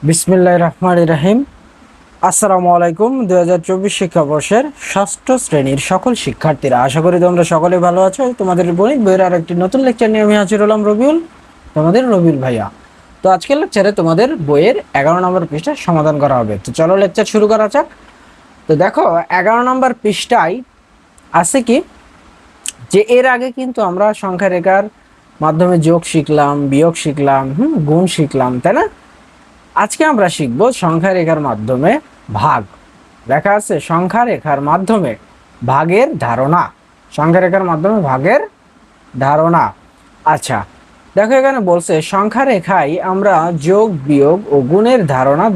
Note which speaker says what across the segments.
Speaker 1: বিসমিল্লাহির রহমানির রহিম। আসসালামু আলাইকুম। 2024 শিক্ষাবর্ষের ষষ্ঠ শ্রেণীর সকল শিক্ষার্থীরা, আশা করি তোমরা সকলে ভালো আছো। তোমাদের গণিত বইয়ের আর একটি নতুন লেকচার নিয়ে আমি হাজির হলাম, রবিউল, তোমাদের রবিউল ভাইয়া। তো আজকের লেকচারে তোমাদের বইয়ের 11 নম্বর পৃষ্ঠা সমাধান করা হবে। তো চলো লেকচার শুরু করা যাক। তো দেখো 11 নম্বর পৃষ্ঠায় আছে কি, যে এর আগে কিন্তু আমরা সংখ্যা রেখার মাধ্যমে যোগ শিখলাম, বিয়োগ শিখলাম, গুণ শিখলাম, তাই না? আজকে আমরা শিখব সংখ্যা রেখার মাধ্যমে ভাগ। লেখা আছে সংখ্যা রেখার মাধ্যমে ভাগের ধারণা। সংখ্যা রেখার মাধ্যমে ভাগের ধারণা। আচ্ছা, দেখো এখানে বলছে সংখ্যা রেখায় আমরা যোগ, বিয়োগ ও গুণের ধারণা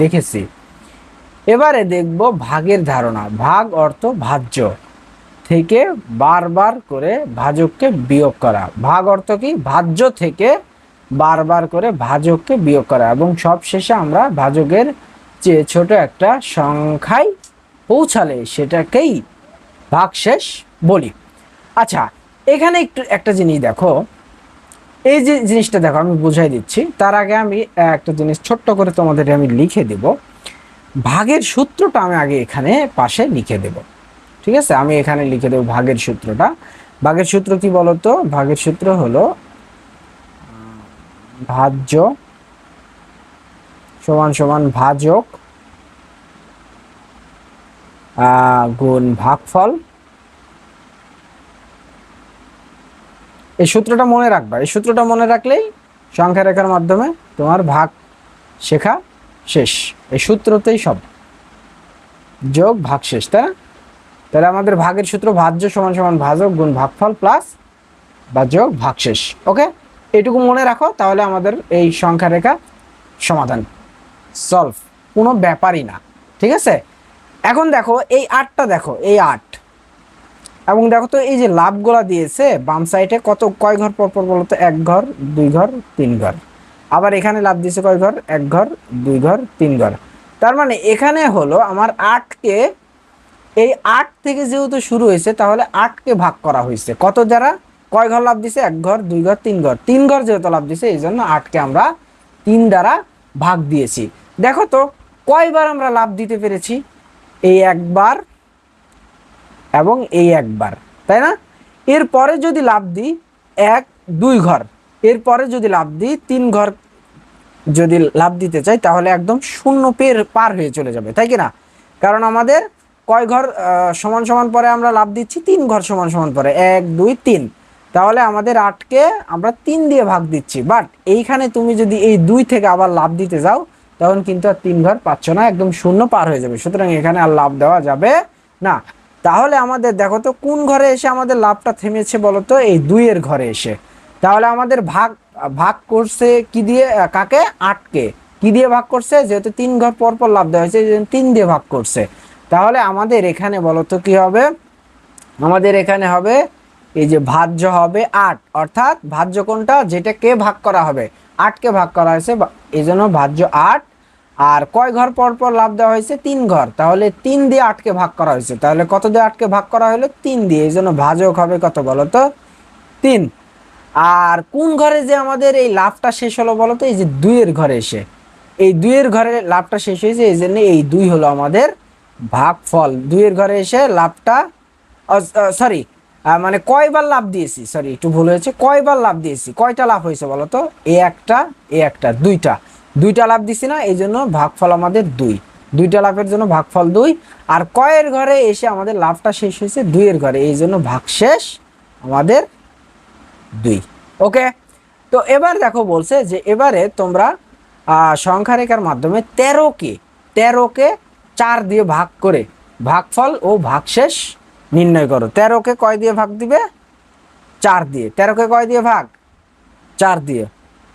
Speaker 1: দেখেছি। এবারে দেখব ভাগের ধারণা। ভাগ অর্থ ভাজ্য থেকে বারবার করে ভাজককে বিয়োগ করা। ভাগ অর্থ কি? ভাজ্য থেকে বারবার করে ভাজককে বিয়োগ করা, এবং সব শেষে আমরা ভাজকের চেয়ে ছোট একটা সংখ্যায় পৌঁছালে সেটাকেই ভাগশেষ বলি। আচ্ছা, এখানে একটু একটা জিনিস দেখো, এই যে জিনিসটা দেখো, আমি বুঝাই দিচ্ছি। তার আগে আমি একটা জিনিস ছোট্ট করে তোমাদের আমি লিখে দেব। ভাগের সূত্রটা আমি আগে এখানে পাশে লিখে দেব। ঠিক আছে, আমি এখানে লিখে দেব ভাগের সূত্রটা। ভাগের সূত্র কি বলতো? ভাগের সূত্র হলো ভাজ্য সমান সমান ভাজক গুণ ভাগফল। এই সূত্রটা মনে রাখবা। এই সূত্রটা মনে রাখলেই সংখ্যা রেখার মাধ্যমে তোমার ভাগ শেখা শেষ। এই সূত্রতেই সব, যোগ ভাগ শেষ, তাই না? তাহলে আমাদের ভাগের সূত্র ভাজ্য সমান সমান ভাজক গুণ ভাগফল প্লাস বা যোগ ভাগশেষ। ওকে, এটুকু মনে রাখো, তাহলে আমাদের এই সংখ্যা রেখা সমাধান সলভ, কোনো ব্যাপারই না। ঠিক আছে, এখন দেখো এই 8টা, দেখো এই 8, এবং দেখো তো এই যে লাভগুলা দিয়েছে বাম সাইডে কয় ঘর পর পর বলতো? 1 ঘর, 2 ঘর, 3 ঘর। আবার এখানে লাভ দিয়েছে কয় ঘর? 1 ঘর, 2 ঘর, 3 ঘর। তার মানে এখানে হলো আমার 8কে, এই 8 থেকে যেহেতু শুরু হয়েছে, তাহলে 8কে ভাগ করা হয়েছে কত দ্বারা? কয় ঘর লাভ দিছে? 1 ঘর, 2 ঘর, 3 ঘর। 3 ঘর যেহেতু লাভ দিছে, এই জন্য 8কে আমরা 3 দ্বারা ভাগ দিয়েছি। দেখো তো কয়বার আমরা লাভ দিতে পেরেছি? এই একবার এবং এই একবার, তাই না? এরপরে যদি লাভ দিই 1, 2 ঘর, এরপরে যদি লাভ দিই 3 ঘর, যদি লাভ দিতে চাই তাহলে একদম শূন্য পার হয়ে চলে যাবে, তাই কি না? কারণ আমাদের কয় ঘর সমান সমান পরে আমরা লাভ দিচ্ছি? 3 ঘর সমান সমান পরে, 1, 2, 3। তাহলে আমাদের 8কে আমরা 3 দিয়ে ভাগ দিচ্ছি। বাট এইখানে তুমি যদি এই 2 থেকে আবার লাভ দিতে যাও, তখন কিন্তু আর 3 ঘর পাচ্ছ না, একদম শূন্য পার হয়ে যাবে। সুতরাং এখানে আর লাভ দেওয়া যাবে না। তাহলে আমাদের দেখো তো কোন ঘরে এসে আমাদের লাভটা থেমেছে বলো তো? এই 2 এর ঘরে এসে। তাহলে আমাদের ভাগ ভাগ করছে কি দিয়ে? কাকে? 8কে কি দিয়ে ভাগ করছে? যেহেতু 3 ঘর পর পর লাভ দেওয়া হয়েছে, 3 দিয়ে ভাগ করছে। তাহলে আমাদের এখানে বলতো কি হবে? আমাদের এখানে হবে এই যে ভাজ্য হবে 8, অর্থাৎ ভাজ্য কোনটা? যেটাকে ভাগ করা হবে। 8কে ভাগ করা হয়েছে, এই জন্য ভাজ্য 8। আর কয় ঘর পর পর লাভ দেওয়া হয়েছে? 3 ঘর। তাহলে 3 দিয়ে 8কে ভাগ করা হয়েছে। তাহলে কত দিয়ে 8কে ভাগ করা হলো? 3 দিয়ে। এই জন্য ভাজক হবে কত বলতো? 3। আর কোন ঘরে যে আমাদের এই লাভটা শেষ হলো বলতো? এই যে 2 এর ঘরে এসে। এই 2 এর ঘরে লাভটা শেষ হয়েছে, এই জন্য এই 2 হলো আমাদের ভাগফল। 2 এর ঘরে এসে লাভটা, সরি, মানে কয়বার লাভ দিয়েছি, সরি একটু ভুল হয়েছে, কয়বার লাভ দিয়েছি, কয়টা লাভ হয়েছে বলতো? এ একটা, দুইটা লাভ দিছি না, এই জন্য ভাগফল আমাদের 2। 2টা লাভের জন্য ভাগফল 2। আর কয়ের ঘরে এসে আমাদের লাভটা শেষ হয়েছে? 2 এর ঘরে, এই জন্য ভাগশেষ আমাদের 2। ওকে, তো এবার দেখো বলছে যে এবারে তোমরা সংখ্যা রেখার মাধ্যমে 13কে 4 দিয়ে ভাগ করে ভাগফল ও ভাগশেষ নির্ণয় করো। 13কে কয় দিয়ে ভাগ দিবে? 4 দিয়ে। 13কে কয় দিয়ে ভাগ? 4 দিয়ে।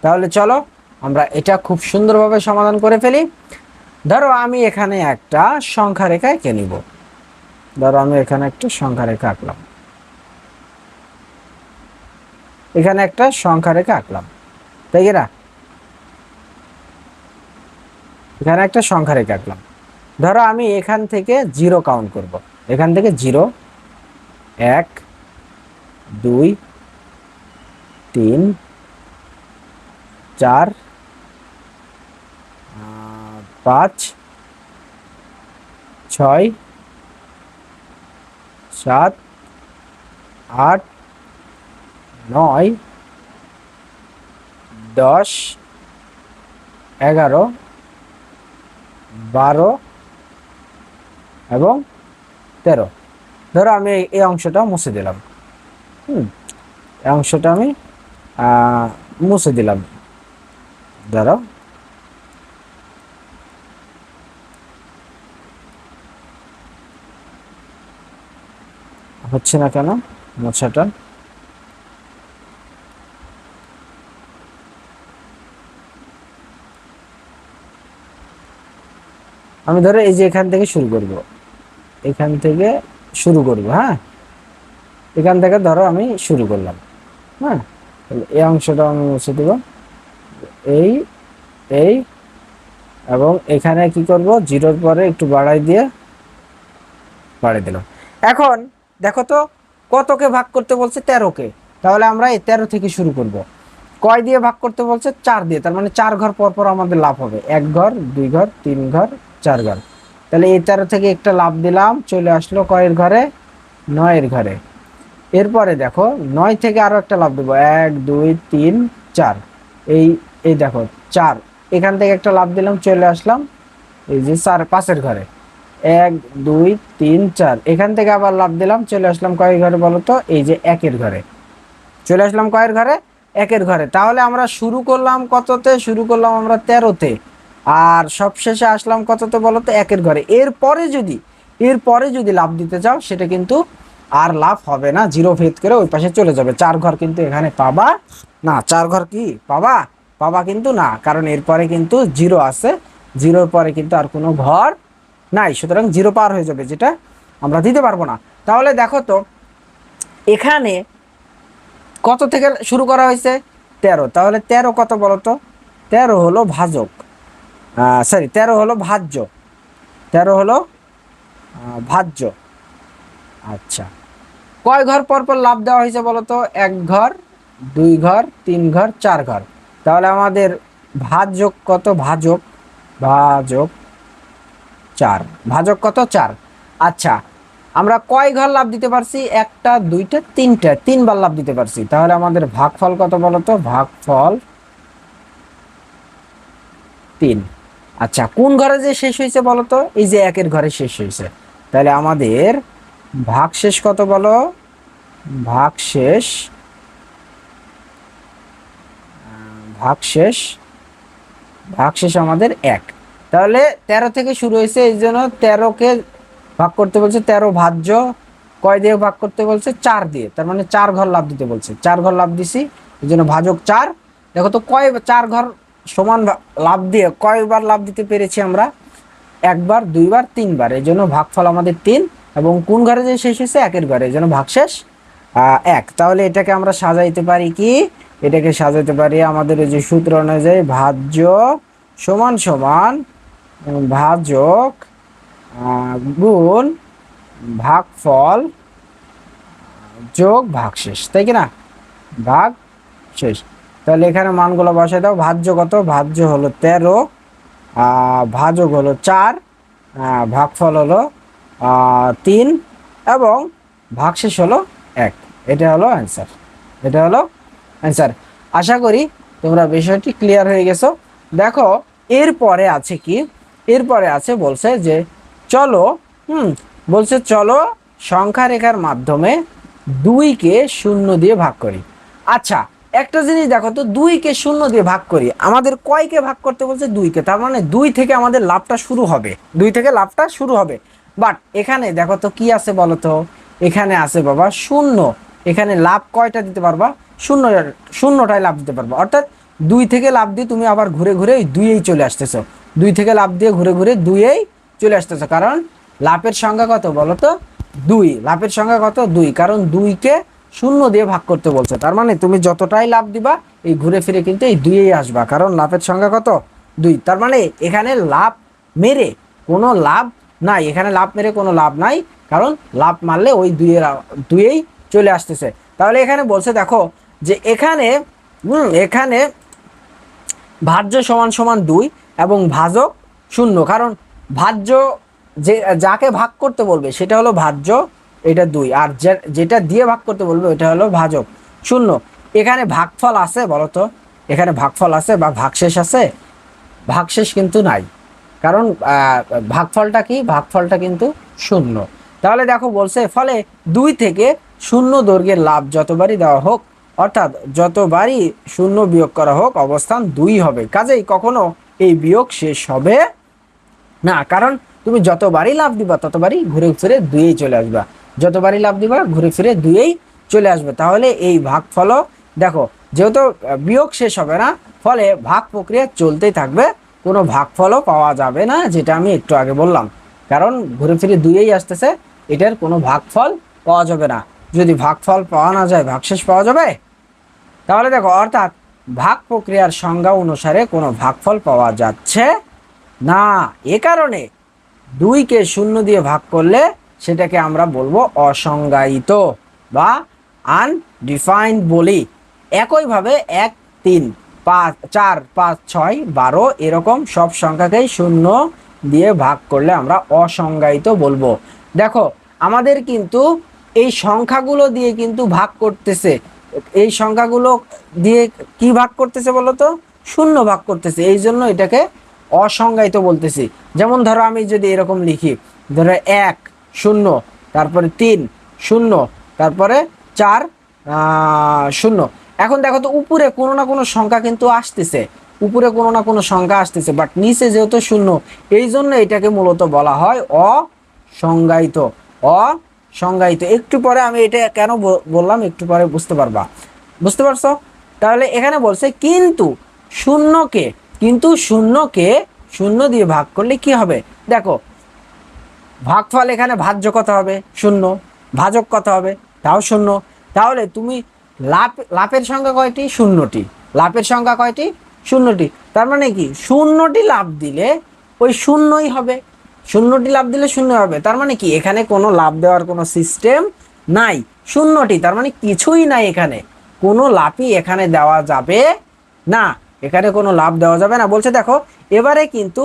Speaker 1: তাহলে চলো আমরা এটা খুব সুন্দরভাবে সমাধান করে ফেলি। ধরো আমি এখানে একটা সংখ্যা রেখা এঁকে নিব। ধরো আমি এখানে একটা সংখ্যা রেখা আঁকলাম, এখানে একটা সংখ্যা রেখা আঁকলাম, তাই না? এখানে একটা সংখ্যা রেখা আঁকলাম। ধরো আমি এখান থেকে 0 কাউন্ট করব। এখান থেকে 0, 1, 2, 3, 4, 5 6 7 8 9 10 11 12 এবং 13। ধরো আমি এই অংশটা মুছে দিলাম। এই অংশটা আমি মুছে দিলাম। ধরো হচ্ছে না কেন মোছাটা? আমি ধরো এই যে এখান থেকে শুরু করব, এখান থেকে শুরু করব। হ্যাঁ, এখান থেকে ধরো আমি শুরু করলাম। হ্যাঁ, এই অংশটা আমি মুছে দেব, এই এই এবং এখানে কি করব, জিরোর পরে একটু বাড়াই দিলাম। এখন দেখো তো কতকে ভাগ করতে বলছে? 13কে। তাহলে আমরা এই 13 থেকে শুরু করব। কয় দিয়ে ভাগ করতে বলছে? 4 দিয়ে। তার মানে 4 ঘর পর পর আমাদের লাভ হবে। 1 ঘর, 2 ঘর, 3 ঘর, 4 ঘর। তাহলে এই 13 থেকে একটা লাভ দিলাম, চলে আসলো কয়ের ঘরে? 9 এর ঘরে। এরপরে দেখো 9 থেকে আরো একটা লাভ দেবো, 1 2 3 4। এই এই দেখো 4, এখান থেকে একটা লাভ দিলাম, চলে আসলাম এই যে 5 এর ঘরে। 1 2 3 4, এখান থেকে আবার লাভ দিলাম, চলে আসলাম কয়ের ঘরে বলো তো? এই যে 1 এর ঘরে। চলে আসলাম কয়ের ঘরে? 1 এর ঘরে। তাহলে আমরা শুরু করলাম কততে? শুরু করলাম আমরা 13তে, আর সবশেষে আসলাম কততে বলো তো? 1 এর ঘরে। এরপরে যদি লাভ দিতে চাও সেটা কিন্তু আর লাভ হবে না, জিরো ভেদ করে ওই পাশে চলে যাবে। 4 ঘর কিন্তু এখানে পাবা না। 4 ঘর কি পাবা কিন্তু না, কারণ এরপরে কিন্তু জিরো আছে, জিরোর পরে কিন্তু আর কোনো ঘর নাই, সুতরাং জিরো পার হয়ে যাবে, যেটা আমরা দিতে পারবো না। তাহলে দেখো তো এখানে কত থেকে শুরু করা হয়েছে? 13। তাহলে 13 কত বলো তো? 13 হলো ভাজক, সরি 13 হলো ভাজ্য। 13 হলো ভাজ্য। আচ্ছা, কয় ঘর পর পর লাভ দেওয়া হয়েছে বলো তো? 1 ঘর, 2 ঘর, 3 ঘর, 4 ঘর। তাহলে আমাদের ভাজক কত? ভাজক 4। ভাজক কত? 4। আচ্ছা, আমরা কয় ঘর লাভ দিতে পারছি? 1টা 2টা 3টা, 3 বার লাভ দিতে পারছি। তাহলে আমাদের ভাগফল কত বলো তো? ভাগফল 3। আচ্ছা, কোন ঘরে যে শেষ হয়েছে বলো তো? এই যে 1 এর ঘরে শেষ হয়েছে। তাহলে আমাদের ভাগশেষ কত বলো? ভাগশেষ ভাগশেষ ভাগশেষ আমাদের 1। তাহলে 13 থেকে শুরু হয়েছে, এই জন্য 13কে ভাগ করতে বলছে 13 ভাজ্য। কয় দিয়ে ভাগ করতে বলছে? 4 দিয়ে। তার মানে 4 ঘর লাভ দিতে বলছে। 4 ঘর লাভ দিছি, এই জন্য ভাজক 4। দেখো তো কয় 4 ঘর সমান লাভ দিয়ে কয়বার লাভ দিতে পেরেছি আমরা? 1 বার, 2 বার, 3 বার। এই জন্য ভাগফল আমাদের 3। এবং কোন ঘরে যে শেষ হয়েছে? 1 এর ঘরে, এই জন্য ভাগশেষ 1। তাহলে এটাকে আমরা সাজাইতে পারি কি? এটাকে সাজাইতে পারি আমাদের এই যে সূত্র অনুযায়ী, ভাজ্য সমান সমান ভাজক গুণ ভাগফল যোগ ভাগশেষ, তাই কি না? ভাগ শেষ। তাহলে এখানে মানগুলো বসাই দাও। ভাজ্য কত? ভাজ্য হলো 13, ভাজক হলো 4, ভাগফল হলো 3 এবং ভাগশেষ হলো 1। এটা হলো অ্যান্সার। এটা হলো অ্যান্সার। আশা করি তোমরা বিষয়টি ক্লিয়ার হয়ে গেছো। দেখো এরপরে আছে কি? এরপরে আছে বলছে যে চলো, বলছে চলো সংখ্যা রেখার মাধ্যমে 2কে 0 দিয়ে ভাগ করি। আচ্ছা, একটা জিনিস দেখো তো, 2কে 0 দিয়ে ভাগ করি। আমাদের কয়কে ভাগ করতে বলছে? 2কে। তার মানে 2 থেকে আমাদের লাভটা শুরু হবে, 2 থেকে লাভটা শুরু হবে। বাট এখানে দেখো তো কি আছে বলো তো? এখানে আছে বাবা 0। এখানে লাভ কয়টা দিতে পারবা? 0টাই লাভ দিতে পারবা। অর্থাৎ 2 থেকে লাভ দিয়ে তুমি আবার ঘুরে ঘুরে ওই 2এই চলে আসতেছো। 2 থেকে লাভ দিয়ে ঘুরে ঘুরে 2এই চলে আসতেছো, কারণ লাভের সংখ্যা কত বলো তো? 2। লাভের সংখ্যা কত? 2, কারণ 2কে 0 দিয়ে ভাগ করতে বলছে। তার মানে তুমি যতটাই লাভ দিবা এই ঘুরে ফিরে কিন্তু এই 2এই আসবা, কারণ লাভের সংখ্যা কত? 2। তার মানে এখানে লাভ মেরে কোনো লাভ নাই, এখানে লাভ মেরে কোনো লাভ নাই, কারণ লাভ মারলে ওই 2এই চলে আসতেছে। তাহলে এখানে বলছে দেখো যে এখানে ভাজ্য সমান সমান 2 এবং ভাজক শূন্য, কারণ ভাজ্য যে যাকে ভাগ করতে বলবে সেটা হলো ভাজ্য, এটা 2, আর যেটা দিয়ে ভাগ করতে বলবে ওটা হলো ভাজক, শূন্য। এখানে ভাগফল আছে বলো তো, এখানে ভাগফল আছে বা ভাগশেষ আছে? ভাগশেষ কিন্তু নাই, কারণ ভাগফলটা কি, ভাগফলটা কিন্তু শূন্য। তাহলে দেখো বলছে, ফলে 2 থেকে শূন্য দৈর্ঘ্যের লাভ যতবারই দেওয়া হোক, অর্থাৎ যতবারই শূন্য বিয়োগ করা হোক অবস্থান 2 হবে। কাজেই কখনো এই বিয়োগ শেষ হবে না, কারণ তুমি যতবারই লাভ দিবা ততবারই ঘুরে ফিরে 2 চলে আসবা, যতবারই লাভ দিবা ঘুরে ফিরে 2 চলে আসবে। তাহলে এই ভাগফল দেখো, যেহেতু বিয়োগ শেষ হবে না, ফলে ভাগ প্রক্রিয়া চলতেই থাকবে, কোনো ভাগফলও পাওয়া যাবে না, যেটা আমি একটু আগে বললাম। কারণ ঘুরে ফিরে 2 আসতেছে, এটার কোনো ভাগফল পাওয়া যাবে না। যদি ভাগফল পাওয়া না যায় ভাগশেষ পাওয়া যাবে? তাহলে দেখো, অর্থাৎ ভাগ প্রক্রিয়ার সংজ্ঞা অনুসারে কোনো ভাগফল পাওয়া যাচ্ছে না। এ কারণে 2কে শূন্য দিয়ে ভাগ করলে সেটাকে আমরা বলবো অসংজ্ঞায়িত বা আনডিফাইন্ড বলি। একইভাবে 1, 3, 5, 4, 5, 6, 12 এরকম সব সংখ্যাকেই শূন্য দিয়ে ভাগ করলে আমরা অসংজ্ঞায়িত বলবো। দেখো, আমাদের কিন্তু এই সংখ্যাগুলো দিয়ে কিন্তু ভাগ করতেছে, এই সংখ্যাগুলো দিয়ে কি ভাগ করতেছে বলো তো? শূন্য ভাগ করতেছে, এই জন্য এটাকে অসংজ্ঞায়িত বলতেছি। যেমন ধরো আমি যদি এরকম লিখি, ধরো 1 0, তারপরে 3 0, তারপরে 4 0। এখন দেখো তো, উপরে কোনো না কোনো সংখ্যা কিন্তু আসতেছে, উপরে কোনো না কোনো সংখ্যা আসতেছে, বাট নিচে যেহেতু শূন্য, এই জন্য এটাকে মূলত বলা হয় অসংজ্ঞায়িত। অসংজ্ঞায়িত, একটু পরে আমি এটা কেন বললাম একটু পরে বুঝতে পারবা, বুঝতে পারছো? তাহলে এখানে বলছে কিন্তু শূন্যকে শূন্য দিয়ে ভাগ করলে কি হবে? দেখো, ভাগফল এখানে ভাজ্য কত হবে? শূন্য। ভাজক কত হবে? তাও শূন্য। তাহলে তুমি লাভের সংখ্যা কয়টি? শূন্যটি। লাভের সংখ্যা কয়টি? শূন্যটি। তার মানে কি, শূন্যটি লাভ দিলে ওই শূন্যই হবে, শূন্যটি লাভ দিলে শূন্য হবে। তার মানে কি, এখানে কোনো লাভ দেওয়ার কোনো সিস্টেম নাই, শূন্যটি, তার মানে কিছুই নাই, এখানে কোনো লাভই এখানে দেওয়া যাবে না, এখানে কোনো লাভ দেওয়া যাবে না। বলছে দেখো, এবারে কিন্তু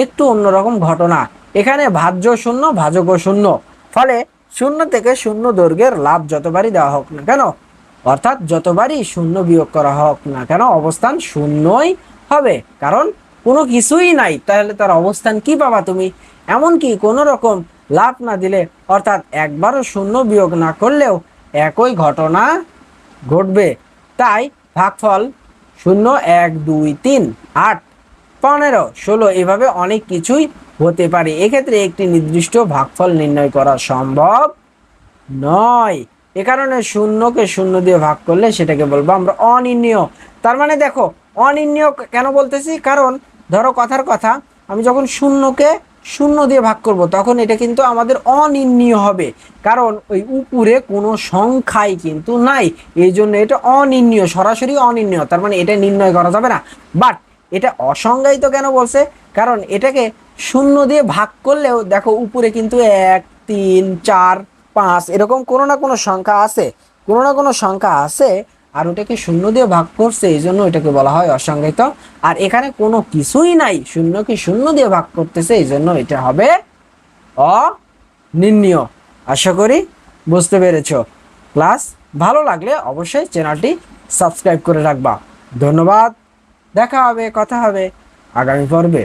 Speaker 1: একটু অন্যরকম ঘটনা, এখানে ভাজ্য শূন্য, ভাজক শূন্য, ফলে শূন্য থেকে শূন্য দৈর্ঘ্যের লাভ যতবারই দেওয়া হোক না কেন, অর্থাৎ যতবারই শূন্য বিয়োগ করা হোক না কেন, অবস্থান শূন্যই হবে, কারণ কোনো কিছুই নাই। তাহলে তার অবস্থান কি পাবা তুমি? এমনকি কোনো রকম লাভ না দিলে, অর্থাৎ একবারও শূন্য বিয়োগ না করলেও একই ঘটনা ঘটবে। তাই ভাগফল 0, 1, 2, 3, 8, 15, 16 এভাবে অনেক কিছুই হতে পারে। এক্ষেত্রে একটি নির্দিষ্ট ভাগফল নির্ণয় করা সম্ভব নয়। এ কারণে শূন্যকে শূন্য দিয়ে ভাগ করলে সেটাকে বলবো আমরা অনির্ণীয়। তার মানে দেখো, অনির্ণীয় কেন বলতেছি? কারণ ধরো কথার কথা, আমি যখন শূন্যকে শূন্য দিয়ে ভাগ করব তখন এটা কিন্তু আমাদের অনির্ণীয় হবে, কারণ ওই উপরে কোনো সংখ্যাই কিন্তু নাই, এই জন্য এটা অনির্ণীয়, সরাসরি অনির্ণীয়, তার মানে এটা নির্ণয় করা যাবে না। বাট এটা অসংজ্ঞায়িত কেন বলছে? কারণ এটাকে শূন্য দিয়ে ভাগ করলেও দেখো উপরে কিন্তু 1, 3, 4, 5 এরকম কোনো না কোনো সংখ্যা আছে, কোনো না কোনো সংখ্যা আছে, আর ওটাকে শূন্য দিয়ে ভাগ করছে, এই জন্য এটাকে বলা হয় অসংজ্ঞায়িত। আর এখানে কোনো কিছুই নাই, শূন্যকে শূন্য দিয়ে ভাগ করতেছে, এই জন্য এটা হবে অনির্ণীয়। আশা করি বুঝতে পেরেছো। ক্লাস ভালো লাগলে অবশ্যই চ্যানেলটি সাবস্ক্রাইব করে রাখবা। ধন্যবাদ, দেখা হবে, কথা হবে আগামী পর্বে।